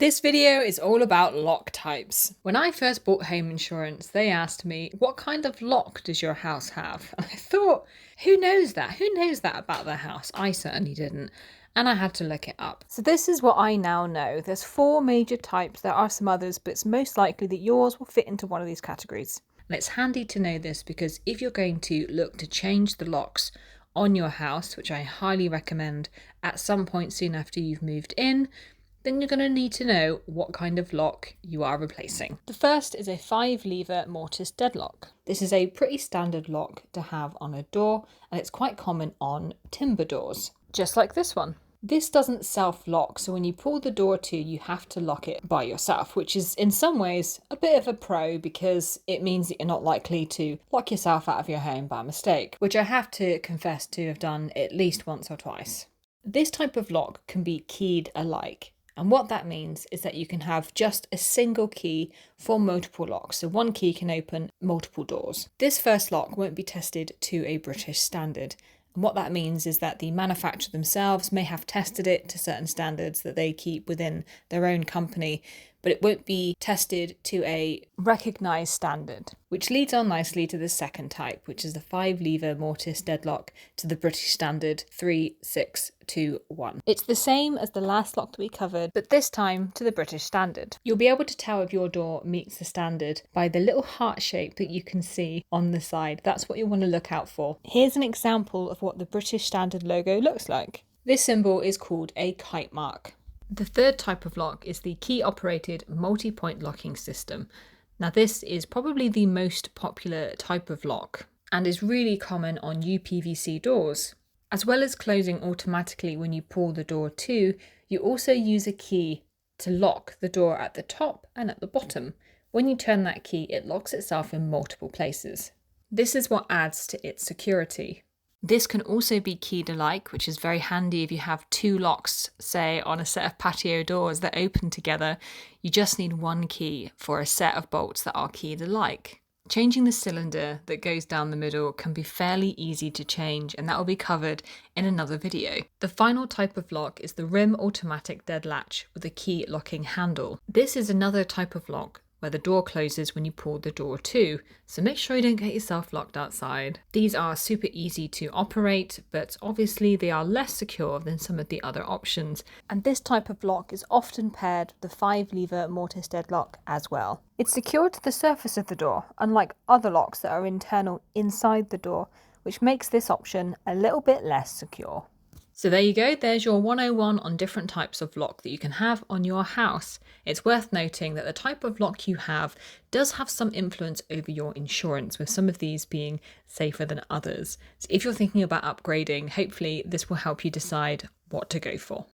This video is all about lock types. When I first bought home insurance, they asked me, what kind of lock does your house have? And I thought, who knows that? Who knows that about their house? I certainly didn't. And I had to look it up. So this is what I now know. There's 4 major types. There are some others, but it's most likely that yours will fit into one of these categories. And it's handy to know this because if you're going to look to change the locks on your house, which I highly recommend at some point soon after you've moved in, then you're going to need to know what kind of lock you are replacing. The first is a 5-lever mortise deadlock. This is a pretty standard lock to have on a door, and it's quite common on timber doors, just like this one. This doesn't self-lock, so when you pull the door to, you have to lock it by yourself, which is in some ways a bit of a pro because it means that you're not likely to lock yourself out of your home by mistake, which I have to confess to have done at least once or twice. This type of lock can be keyed alike. And what that means is that you can have just a single key for multiple locks. So one key can open multiple doors. This first lock won't be tested to a British standard. And what that means is that the manufacturer themselves may have tested it to certain standards that they keep within their own company, but it won't be tested to a recognised standard, which leads on nicely to the second type, which is the 5-lever mortise deadlock to the British standard 3621. It's the same as the last lock that we covered, but this time to the British standard. You'll be able to tell if your door meets the standard by the little heart shape that you can see on the side. That's what you want to look out for. Here's an example of what the British standard logo looks like. This symbol is called a kite mark. The third type of lock is the key-operated multi-point locking system. Now this is probably the most popular type of lock and is really common on UPVC doors. As well as closing automatically when you pull the door to, you also use a key to lock the door at the top and at the bottom. When you turn that key, it locks itself in multiple places. This is what adds to its security. This can also be keyed alike, which is very handy if you have 2 locks, say on a set of patio doors that open together. You just need one key for a set of bolts that are keyed alike. Changing the cylinder that goes down the middle can be fairly easy to change, and that will be covered in another video. The final type of lock is the rim automatic dead latch with a key locking handle. This is another type of lock where the door closes when you pull the door to, so make sure you don't get yourself locked outside. These are super easy to operate, but obviously they are less secure than some of the other options, and this type of lock is often paired with the 5-lever mortise deadlock as well. It's secured to the surface of the door, unlike other locks that are internal inside the door, which makes this option a little bit less secure. So there you go, there's your 101 on different types of lock that you can have on your house. It's worth noting that the type of lock you have does have some influence over your insurance, with some of these being safer than others. So if you're thinking about upgrading, hopefully this will help you decide what to go for.